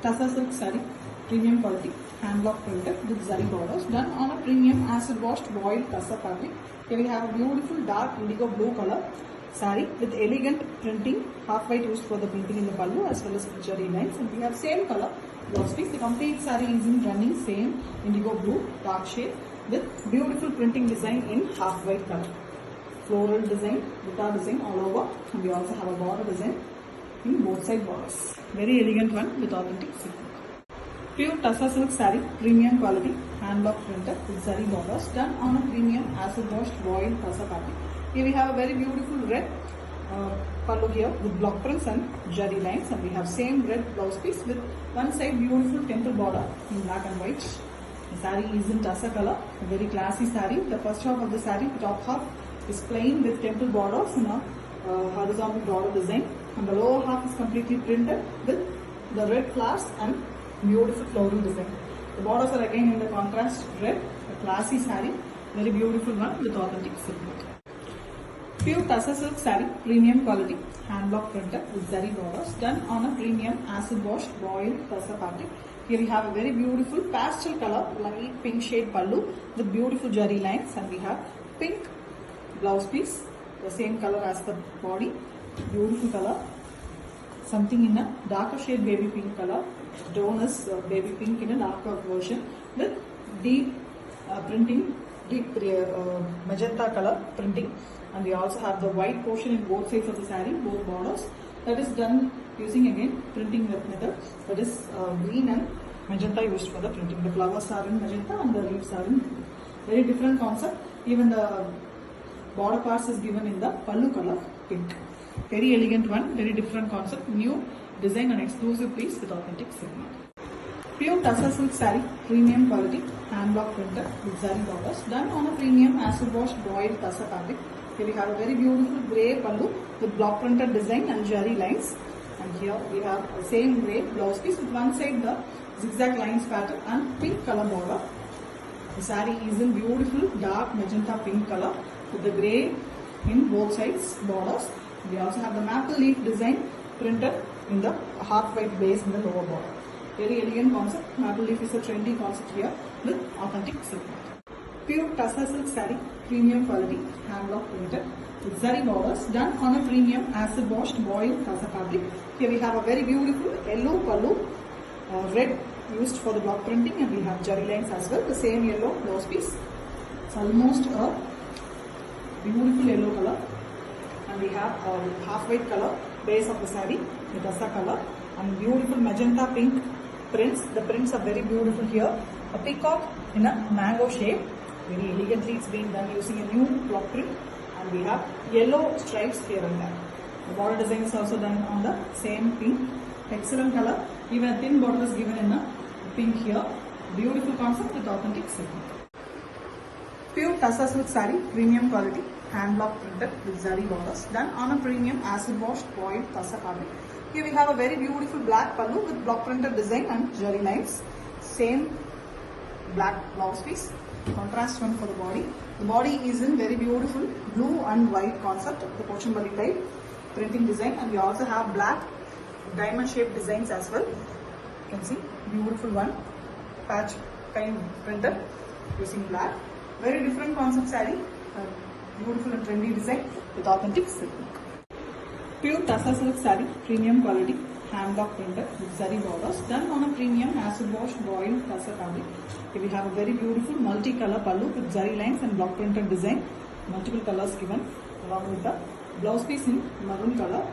Tassa silk saree, premium quality, hand block printed with zari borders, done on a premium acid washed boiled tassa fabric. Here we have a beautiful dark indigo blue color saree with elegant printing, half white used for the printing in the pallu as well as zari lines, and we have same color blouse piece. The complete saree is in running same indigo blue dark shade with beautiful printing design in half white color. Floral design, guitar design all over, and we also have a border design in both side borders. Very elegant one with authentic silk. Pure Tassa silk saree, premium quality, hand block printed with zari borders, done on a premium acid washed boiled tassa fabric. Here we have a very beautiful red pallu here with block prints and zari lines, and we have same red blouse piece with one side beautiful temple border in black and white. The saree is in tassa color, a very classy saree. The first half of the saree, top half, is plain with temple borders in a horizontal border design, and the lower half is completely printed with the red flowers and beautiful floral design. The borders are again in the contrast red, a classy saree, very beautiful one with authentic silk. Pure Tassa silk saree, premium quality, hand block printed with zari borders, done on a premium acid washed boiled tassa fabric. Here we have a very beautiful pastel color, light pink shade pallu with beautiful zari lines, and we have pink blouse piece, the same color as the body, beautiful color, something in a darker shade baby pink color, tone is baby pink in a darker version with deep printing, deep magenta color printing, and we also have the white portion in both sides of the saree, both borders, that is done using again printing method, that is green and magenta used for the printing. The flowers are in magenta and the leaves are in very different concept. Even the border parts is given in the pallu color pink. Very elegant one, very different concept, new design and exclusive piece with authentic silk. Pure Tassa silk saree, premium quality, hand block printed with zari borders, done on a premium acid washed boiled tassa fabric. Here we have a very beautiful grey pallu with block printed design and zari lines, and here we have the same grey blouse piece with one side the zigzag lines pattern and pink color border. The saree is in beautiful dark magenta pink color with the grey in both sides borders. We also have the maple leaf design printed in the half white base in the lower border. Very elegant concept. Maple leaf is a trendy concept here with authentic silk. Pure Tassa silk saree, premium quality, hand block printed with zari borders, done on a premium acid washed boiled tassa fabric. Here we have a very beautiful yellow pallu, red used for the block printing, and we have zari lines as well. The same yellow blouse piece. It's almost a beautiful yellow color, and we have a half white color base of the saree with tassa color and beautiful magenta pink prints. The prints are very beautiful here. A peacock in a mango shape. Very elegantly it's been done using a new block print, and we have yellow stripes here and there. The border design is also done on the same pink. Excellent color. Even a thin border is given in a pink here. Beautiful concept with authentic silk. Pure Tassa silk saree, premium quality, hand block printed with zari borders, done on a premium acid washed boiled tassa fabric. Here we have a very beautiful black pallu with block printed design and zari lines. Same black blouse piece, contrast one for the body. The body is in very beautiful blue and white concept, the Pochambali type printing design, and we also have black diamond shaped designs as well. You can see beautiful one, patch kind printed using black. Very different concept saree, beautiful and trendy design with authentic silk. Pure Tassa silk saree, premium quality, hand block printed with zari borders, done on a premium acid washed boiled tassa fabric. Here we have a very beautiful multi-color pallu with zari lines and block printed design. Multiple colors given along with the blouse piece in maroon color,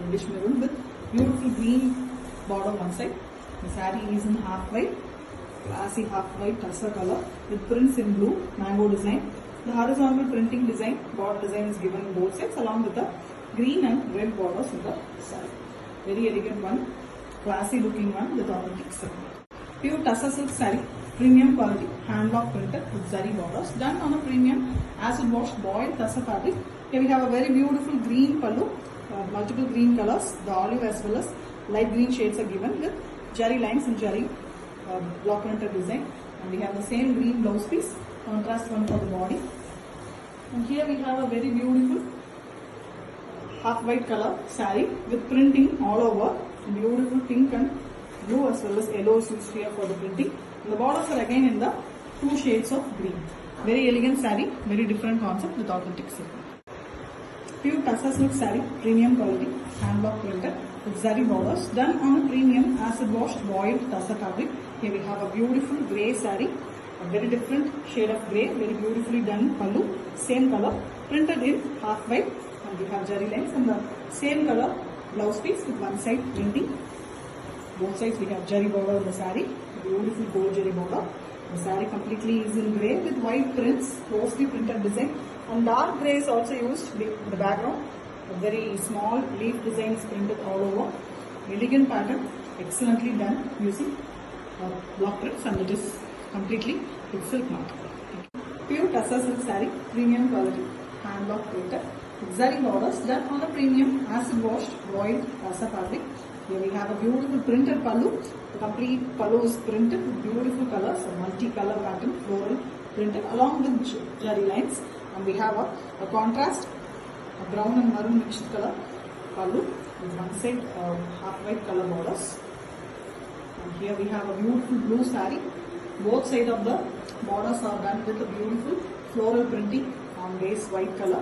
reddish maroon with beautiful green border one side. The saree is in half white, classy half white tassa color with prints in blue, mango design. The horizontal printing design, border design is given in both sides along with the green and red borders in the saree. Very elegant one, classy looking one with authentic silk. Pure Tassa silk saree, premium quality, hand block printed with zari borders, done on a premium acid washed boiled tassa fabric. Here we have a very beautiful green pallu, multiple green colors, the olive as well as light green shades are given with zari lines and zari block printed design, and we have the same green blouse piece, contrast one for the body. And here we have a very beautiful half white color saree with printing all over, beautiful pink and blue as well as yellow is used here for the printing. And the borders are again in the 2 shades of green. Very elegant saree, very different concept with authentic silk. Pure Tassa silk saree, premium quality, hand block printed with zari borders, done on a premium acid washed boiled Tassa fabric. Here we have a beautiful grey saree, a very different shade of grey, very beautifully done pallu, same color, printed in half white, and we have zari lines and the same color blouse piece with one side printing. Both sides we have zari border on the saree, beautiful gold zari border. The saree completely is in grey with white prints, closely printed design, and dark grey is also used in the background. A very small leaf design is printed all over. Elegant pattern, excellently done using block prints, and it is completely with silk mark. Pure Tassa silk saree, premium quality, hand block printed with zari borders, done on a premium acid washed boiled Tassa fabric. Here we have a beautiful printed pallu. The complete pallu is printed with beautiful colors, a multi-color pattern, floral printed along with zari lines. And we have a contrast, a brown and maroon mixed color pallu with one side half white color borders. And here we have a beautiful blue saree. Both sides of the borders are done with a beautiful floral printing on base white color.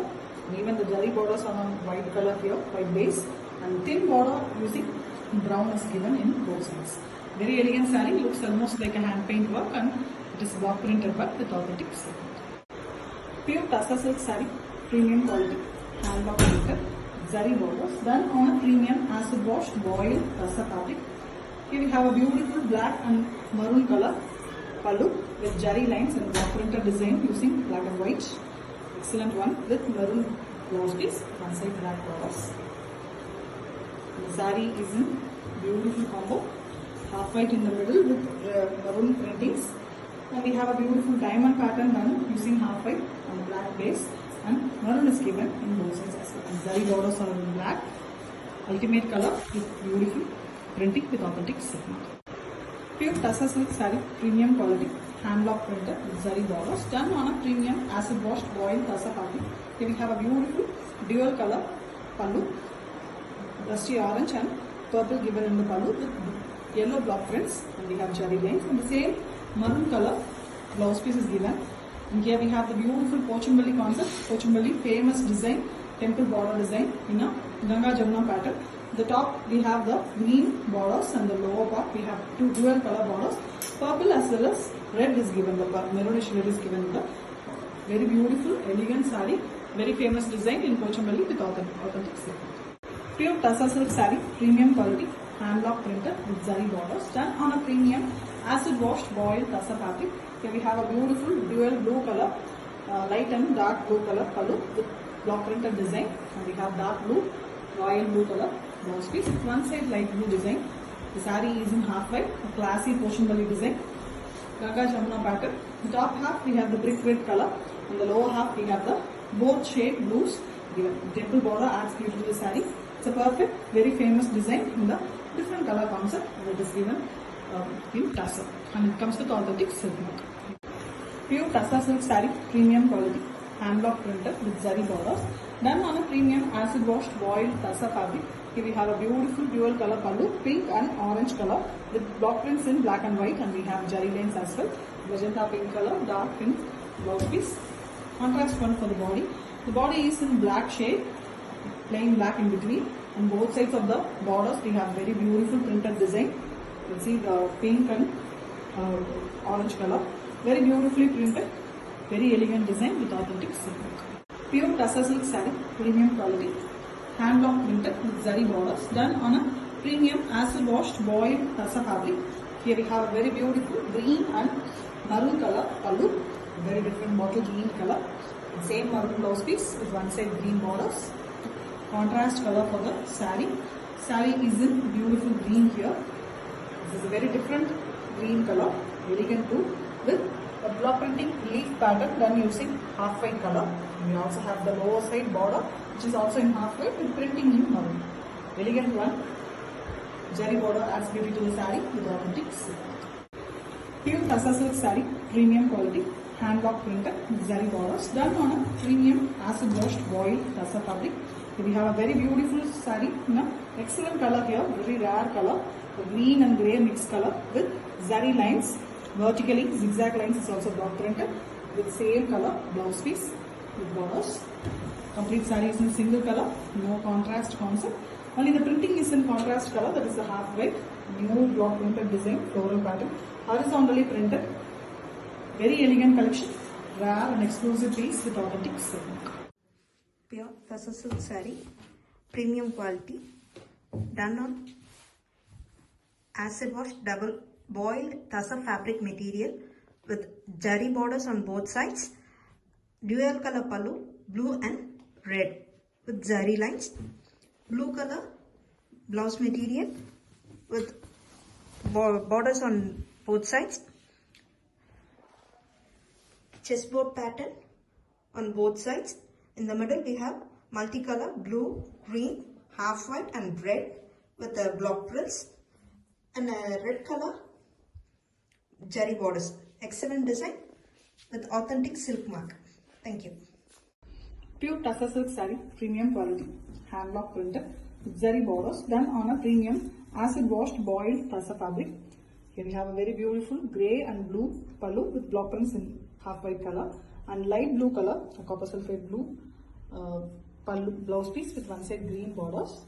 And even the zari borders are on white color here, white base. And thin border using brown is given in both sides. Very elegant saree, looks almost like a hand paint work, and it is block printed but with authentic silk. Pure Tassa silk saree, premium quality, hand block printed, zari borders, done on a premium acid washed boiled Tassa fabric. Here we have a beautiful black and maroon color pallu with zari lines and block printed design using black and white. Excellent one with maroon blouse piece, one side black borders. The saree is in beautiful combo, half white in the middle with maroon printings, and we have a beautiful diamond pattern done using half white on the black base, and maroon is given in both sides as well. And zari borders are in black, ultimate color with beautiful printing with authentic silk. Pure Tassa silk saree, premium quality, hand block printed with zari borders, done on a premium acid washed boiled Tassa fabric. Here we have a beautiful dual color pallu, rusty orange and purple given in the pallu with yellow block prints, and we have zari lines, and the same maroon color blouse piece is given. And here we have the beautiful Pochambali concept, Pochambali famous design, temple border design in a Ganga Jamuna pattern. The top we have the green borders, and the lower part we have two dual color borders. Purple as well as red is given, the maroonish red is given in the very beautiful elegant saree, very famous design in Pochambali with authentic silk. Pure Tassa silk saree, premium quality, hand block printed with zari borders, done on a premium acid washed boiled Tassa fabric. Here we have a beautiful dual blue color, light and dark blue color pallu with block printed design, and we have dark blue, royal blue color blouse piece with one side light blue design. The saree is in half white, a classy Pochambali design, Ganga Jamuna pattern. The top half we have the brick red color, and the lower half we have the both shade blues given. Temple border adds beauty to the saree. It's a perfect, very famous design in the different color concept that is given in Tassa, and it comes with authentic silk mark. Pure Tassa silk saree, premium quality, hand block printed with zari borders, done on a premium acid washed boiled Tassa fabric. Here we have a beautiful dual color pallu, pink and orange color with block prints in black and white, and we have zari lines as well. Magenta pink color, dark pink blouse piece. Contrast one for the body. The body is in black shade, plain black in between, and both sides of the borders we have very beautiful printed design. You see the pink and orange color, very beautifully printed, very elegant design with authentic silk. Pure Tassa silk saree, premium quality, hand block printed with zari borders, done on a premium acid washed boiled Tassa fabric. Here we have a very beautiful green and maroon color pallu, very different bottle green color, same maroon blouse piece with one side green borders. Contrast color for the saree. Saree is in beautiful green here. This is a very different green color, elegant too, with a block printing leaf pattern done using half white color. We also have the lower side border, which is also in half white with printing in maroon. Elegant one. Zari border adds beauty to the saree with authentic silk. Pure Tassa silk saree, premium quality, hand block printed with zari borders, done on a premium acid washed boiled Tassa fabric. We have a very beautiful saree, excellent color here, very rare color, the green and grey mixed color with zari lines, vertically zigzag lines is also block printed with same color blouse piece with borders. Complete saree is in single color, no contrast concept. Only the printing is in contrast color, that is the half white, new block printed design, floral pattern, horizontally printed. Very elegant collection, rare and exclusive piece with authentic silk. Pure Tassa silk saree, premium quality, done on acid wash double boiled Tassa fabric material with jari borders on both sides, dual color pallu, blue and red with jari lines, blue color blouse material with borders on both sides, chessboard pattern on both sides. In the middle we have multicolor blue, green, half white and red with the block prints and a red color jari borders. Excellent design with authentic silk mark. Thank you. Pure Tassa silk saree, premium quality, hand block printed with zari borders done on a premium acid washed boiled Tassa fabric. Here we have a very beautiful grey and blue pallu with block prints in half white color and light blue color, a copper sulphate blue pallu blouse piece with one side green borders.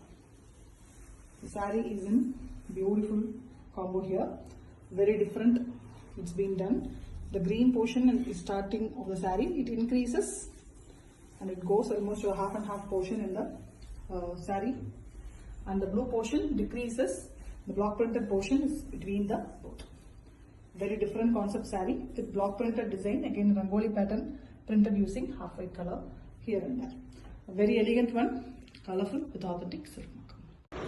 The saree is in beautiful combo here, very different. It's been done. The green portion is starting of the saree, it increases and it goes almost to a half and half portion in the saree, and the blue portion decreases. The block printed portion is between the both. Very different concept saree with block printed design, again rangoli pattern printed using half white color here and there. A very elegant one, colorful with authentic silk mark.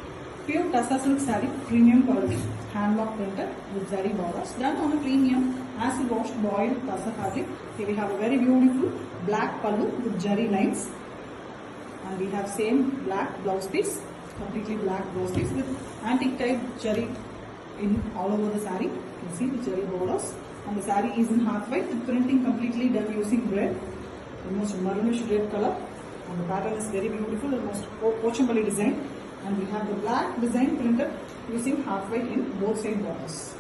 Pure Tassa silk saree, premium quality, hand block printed with zari borders done on a premium acid washed boiled Tassa fabric. Here we have a very beautiful black pallu with jari lines, and we have same black blouse piece, completely black blouse piece with antique type jari in all over the saree. You can see the jari borders, and the saree is in half white with printing completely done using red, almost maroonish red color, and the pattern is very beautiful, almost Pochampalli design, and we have the black design printed using half white in both side borders.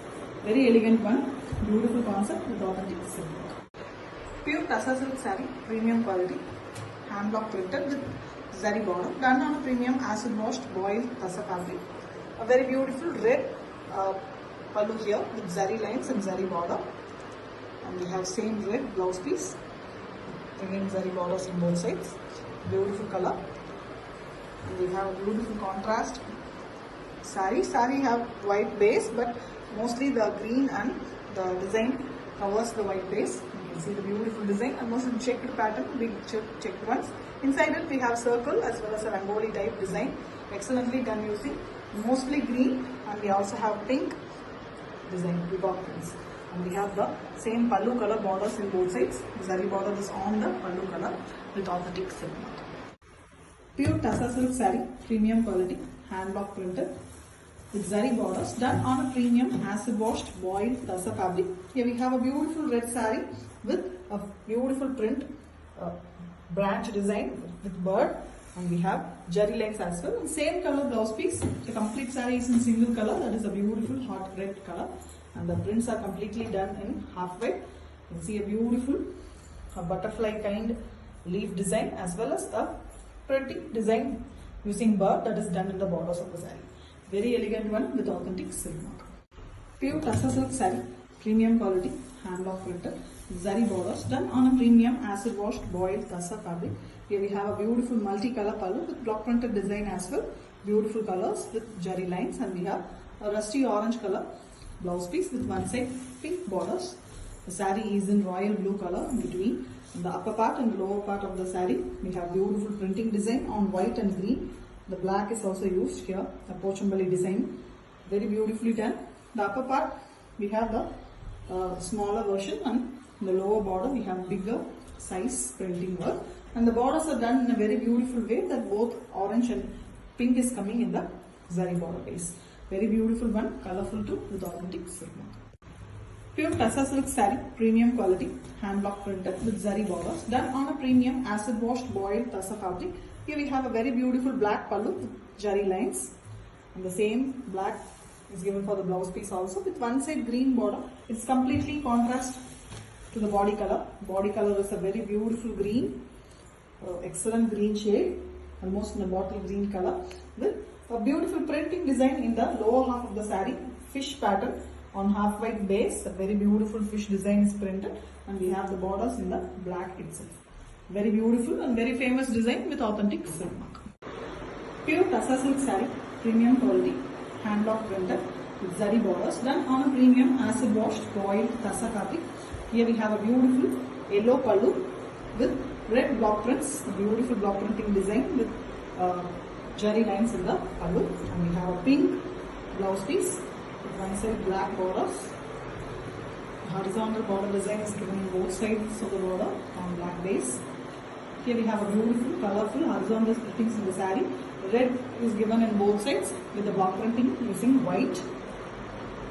Very elegant one, beautiful concept with authentic silk. Pure Tassa silk saree, premium quality, hand block printed with zari border done on a premium acid washed boiled Tassa fabric. A very beautiful red pallu here with zari lines and zari border, and we have same red blouse piece, again zari borders on both sides, beautiful color, and we have a beautiful contrast saree. Saree have white base, but mostly the green and the design covers the white base. You can see the beautiful design, almost in checked pattern, big checked ones. Inside it we have circle as well as a rangoli type design, excellently done using mostly green, and we also have pink design, peacock prints, and we have the same pallu color borders in both sides. The zari border is on the pallu color with authentic silk mark. Pure Tassa silk saree, premium quality, hand block printed with zari borders done on a premium acid washed boiled Tassa fabric. Here we have a beautiful red saree with a beautiful print branch design with bird, and we have jari lines as well. Same color blouse piece. The complete saree is in single color, that is a beautiful hot red color, and the prints are completely done in half white. You can see a beautiful butterfly kind leaf design as well as a printing design using bird that is done in the borders of the saree. Very elegant one with authentic silk mark. Pure Tassa silk saree, premium quality, hand block printed, zari borders done on a premium acid washed boiled Tassa fabric. Here we have a beautiful multi-color pallu with block printed design as well. Beautiful colors with jari lines, and we have a rusty orange color blouse piece with one side pink borders. The saree is in royal blue color in between. In the upper part and the lower part of the saree, we have beautiful printing design on white and green. The black is also used here, a Pochampalli design, very beautifully done. The upper part we have the smaller version, and in the lower border we have bigger size printing work, and the borders are done in a very beautiful way that both orange and pink is coming in the zari border base. Very beautiful one, colorful too with authentic silk mark. Pure Tassa silk saree, premium quality, hand block printed with zari borders done on a premium acid washed boiled Tassa fabric. Here we have a very beautiful black pallu with jari lines, and the same black is given for the blouse piece also with one side green border. It's completely contrast to the body color. Body color is a very beautiful green, excellent green shade, almost in a bottle green color, with a beautiful printing design in the lower half of the saree, fish pattern on half white base. A very beautiful fish design is printed, and we have the borders in the black itself. Very beautiful and very famous design with authentic silk mark. Pure Tassa silk saree, premium quality, hand block printed with zari borders, done on a premium acid washed boiled Tassa fabric. Here we have a beautiful yellow pallu with red block prints, a beautiful block printing design with jari lines in the pallu, and we have a pink blouse piece with one side black borders. Horizontal border design is given in both sides of the border on black base. Here we have a beautiful, colorful horizontal splittings in the saree. Red is given in both sides with the block printing using white.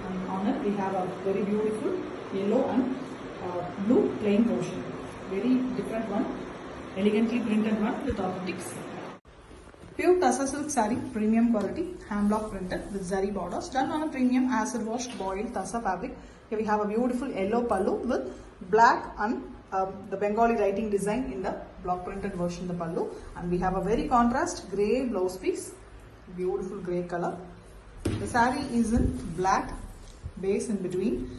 And on it we have a very beautiful yellow and blue plain portion. Very different one, elegantly printed one with authentic silk. Pure Tassa silk saree, premium quality, hand block printed with zari borders, done on a premium acid washed boiled Tassa fabric. Here we have a beautiful yellow pallu with black and the Bengali writing design in the block printed version, the pallu, and we have a very contrast grey blouse piece, beautiful grey color. The saree is in black base in between,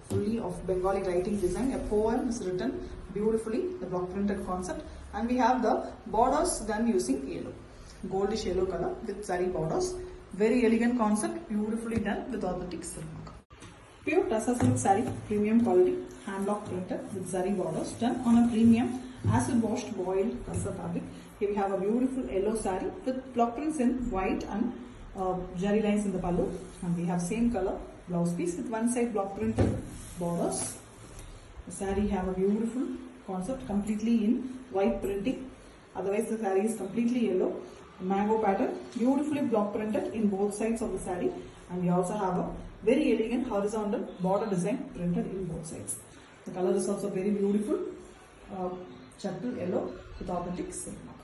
fully of Bengali writing design. A poem is written beautifully, the block printed concept, and we have the borders done using yellow, goldish yellow color with zari borders. Very elegant concept, beautifully done with authentic silk mark. Pure Tassa silk saree, premium quality, hand block printed with zari borders, done on a premium acid washed boiled Tassa fabric. Here we have a beautiful yellow saree with block prints in white and jari lines in the pallu, and we have same color blouse piece with one side block printed borders. The saree have a beautiful concept completely in white printing, otherwise the saree is completely yellow. Mango pattern, beautifully block printed in both sides of the saree, and we also have a very elegant horizontal border design printed in both sides. The color is also very beautiful, charcoal yellow with authentic silk mark.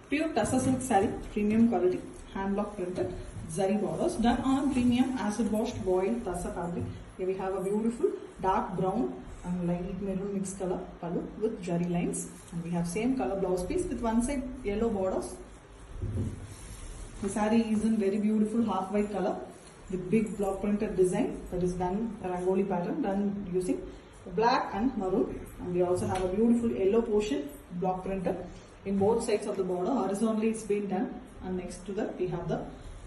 Pure Tassa silk saree, premium quality, hand block printed, zari borders, done on a premium acid washed boiled Tassa fabric. Here we have a beautiful dark brown and light maroon mixed color pallu with jari lines, and we have same color blouse piece with one side yellow borders. The saree is in very beautiful half white color with big block printed design that is done a rangoli pattern done using black and maroon, and we also have a beautiful yellow portion block printed in both sides of the border. Horizontally it's been done, and next to that we have the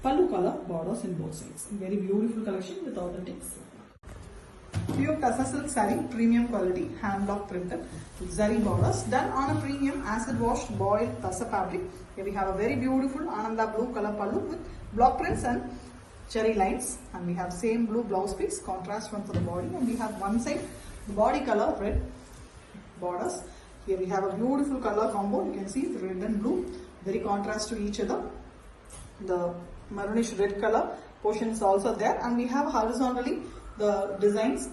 pallu color borders in both sides. Very beautiful collection with authentic silk. Pure Tassa silk saree, premium quality, hand block printed with zari borders, done on a premium acid washed boiled Tassa fabric. Here we have a very beautiful Ananda blue color pallu with block prints and cherry lines, and we have same blue blouse piece, contrast one for the body, and we have one side the body color red borders. Here we have a beautiful color combo. You can see the red and blue, very contrast to each other. The maroonish red color portion is also there, and we have horizontally the designs.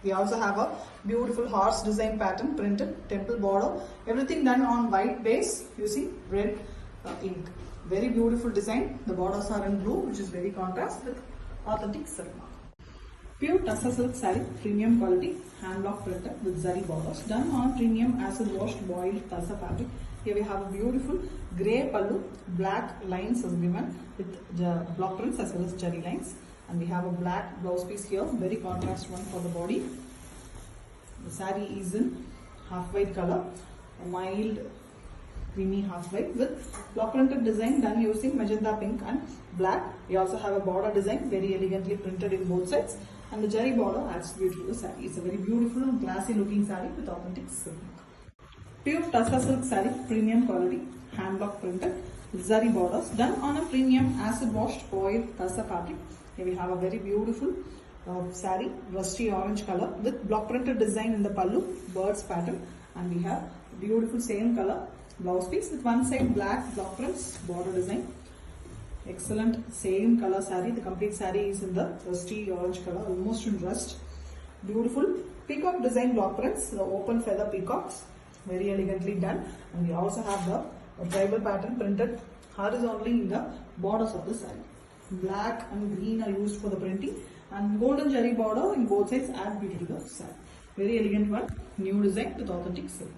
We also have a beautiful horse design pattern printed, temple border, everything done on white base using red ink. Very beautiful design. The borders are in blue, which is very contrast with authentic silk mark. Pure Tassa silk saree, premium quality, hand block printed with zari borders, done on premium acid washed boiled Tassa fabric. Here we have a beautiful grey pallu, black lines is given with the block prints as well as jari lines, and we have a black blouse piece here, very contrast one for the body. The saree is in half white color, a mild creamy half white with block printed design done using magenta pink and black. We also have a border design very elegantly printed in both sides, and the jari border adds beauty to the saree. It's a very beautiful and classy looking saree with authentic silk. Pure Tassa silk saree, premium quality, hand block printed with zari borders, done on a premium acid washed boiled Tassa fabric. Here we have a very beautiful saree, rusty orange color with block printed design in the pallu, birds pattern, and we have beautiful same color blouse piece with one side black block prints, border design. Excellent same color saree. The complete saree is in the rusty orange color, almost in rust. Beautiful peacock design block prints, the open feather peacocks, very elegantly done, and we also have the a tribal pattern printed horizontally in the borders of the saree. Black and green are used for the printing, and golden zari border in both sides add beauty to the saree. Very elegant one, new design with authentic silk.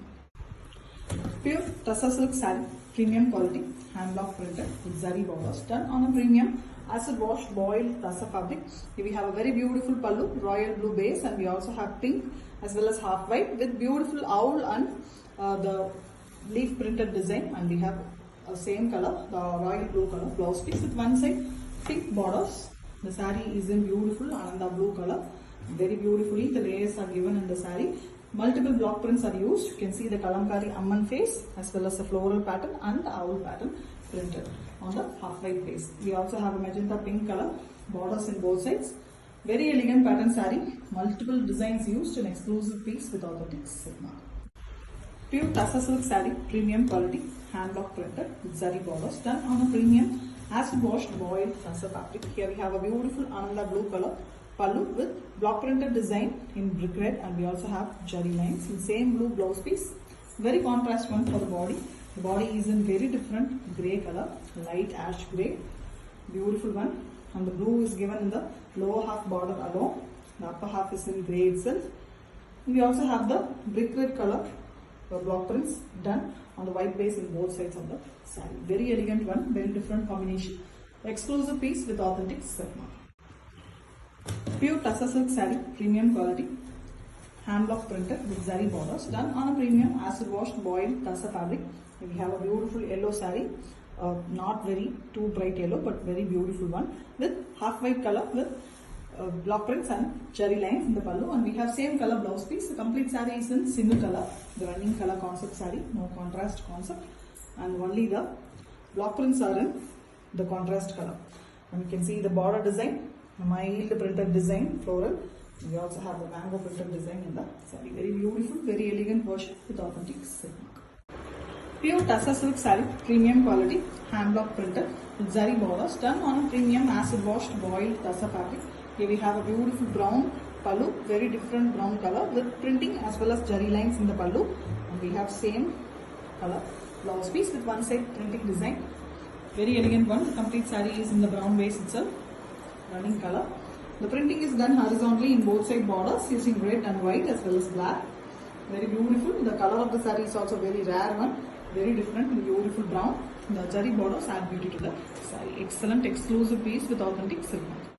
Pure Tassa silk saree, premium quality, hand block printed with zari borders, done on a premium acid wash boiled Tassa fabric. Here we have a very beautiful pallu, royal blue base, and we also have pink as well as half white with beautiful owl and the leaf printed design, and we have a same color, the royal blue color blouse piece with one side pink borders. The saree is in beautiful ananda blue color. Very beautifully the layers are given in the saree. Multiple block prints are used. You can see the Kalamkari Amman face as well as the floral pattern and the owl pattern printed on the half white base. We also have a magenta pink color borders in both sides. Very elegant pattern saree. Multiple designs used in exclusive piece with authentic silk mark. Pure Tassa silk saree, premium quality, hand block printed with zari borders, done on a premium acid washed boiled Tassa fabric. Here we have a beautiful ananda blue color pallu with block printed design in brick red, and we also have zari lines in same blue blouse piece. Very contrast one for the body. The body is in very different grey color, light ash grey. Beautiful one, and the blue is given in the lower half border alone. The upper half is in grey itself. We also have the brick red color block prints done on the white base in both sides of the saree. Very elegant one, very different combination. Exclusive piece with authentic silk mark. Pure Tassa silk saree, premium quality, hand block printed with zari borders, done on a premium acid washed boiled Tassa fabric. We have a beautiful yellow saree, not very too bright yellow but very beautiful one with half white color with block prints and cherry lines in the pallu, and we have same color blouse piece. The complete saree is in single color, the running color concept saree, no contrast concept, and only the block prints are in the contrast color. And you can see the border design, the mild printed design, floral. We also have the mango printed design in the saree. Very beautiful, very elegant version with authentic silk mark. Pure Tassa silk saree, premium quality, hand block printed with zari borders, done on a premium acid washed boiled Tassa fabric. Here we have a beautiful brown pallu, very different brown color with printing as well as zari lines in the pallu, and we have same color blouse piece with one side printing design. Very elegant one. The complete saree is in the brown base itself, running color. The printing is done horizontally in both side borders using red and white as well as black. Very beautiful. The color of the saree is also very rare one, very different, beautiful brown. The zari borders add beauty to the saree. Excellent exclusive piece with authentic silk.